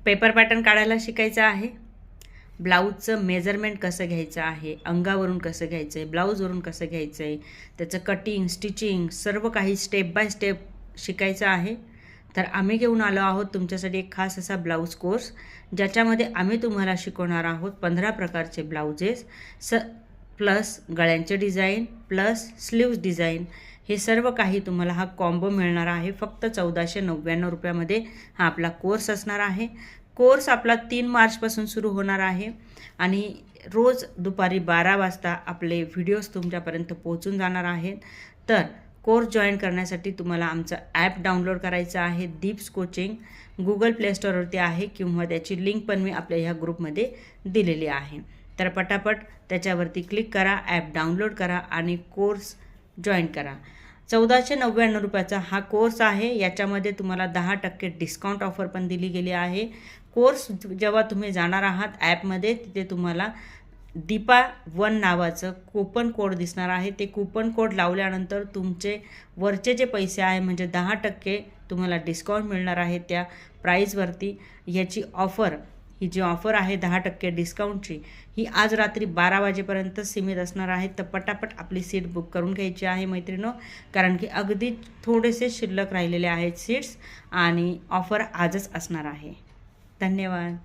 Paper pattern काढायला शिकायचं आहे, ब्लाऊजचं मेजरमेंट कसं घ्यायचं आहे, अंगावरून कसं घ्यायचं आहे, ब्लाऊजवरून कसं घ्यायचं आहे, त्याचं कटिंग स्टिचिंग सर्व काही स्टेप बाय स्टेप शिकायचं आहे. तर आम्ही घेऊन आलो आहोत तुमच्यासाठी एक खास असा ब्लाऊज कोर्स, ज्याच्यामध्ये आम्ही तुम्हाला शिकवणार आहोत 15 प्रकारचे ब्लाउजेस प्लस गळ्यांचे डिझाईन प्लस स्लीव्ज डिझाईन. हे सर्व काही तुम्हाला हा कॉम्बो मिळणार आहे फक्त 1499 रुपयामध्ये. हा आपला कोर्स असणार आहे. कोर्स आपला 3 मार्चपासून सुरू होणार आहे आणि रोज दुपारी 12 वाजता आपले व्हिडिओज तुमच्यापर्यंत पोहोचून जाणार आहेत. तर कोर्स जॉईन करण्यासाठी तुम्हाला आमचं ॲप डाउनलोड करायचं आहे, दीप्स कोचिंग. गुगल प्ले स्टोअरवरती आहे किंवा त्याची लिंक पण मी आपल्या ह्या ग्रुपमध्ये दिलेली आहे. तर पटापट त्याच्यावरती क्लिक करा, ॲप डाउनलोड करा आणि कोर्स जॉईन करा. 1499 रुपयाचा हा कोर्स आहे. याच्यामध्ये तुम्हाला 10% डिस्काउंट ऑफर पण दिली गेली आहे. कोर्स जेव्हा तुम्ही जाणार आहात ॲपमध्ये, तिथे तुम्हाला दीपा1 नावाचं कूपन कोड दिसणार आहे. ते कूपन कोड लावल्यानंतर तुमचे वरचे जे पैसे आहे म्हणजे 10% तुम्हाला डिस्काउंट मिळणार आहे त्या प्राईजवरती. याची ऑफर, ही जी ऑफर आहे 10% डिस्काउंटची, ही आज रात्री 12 वाजेपर्यंत सीमित असणार आहे. तर पटापट आपली सीट बुक करून घ्यायची आहे मैत्रिणो, कारण की अगदी थोडेसे शिल्लक राहिलेले आहेत सीट्स आणि ऑफर आजच असणार आहे. धन्यवाद.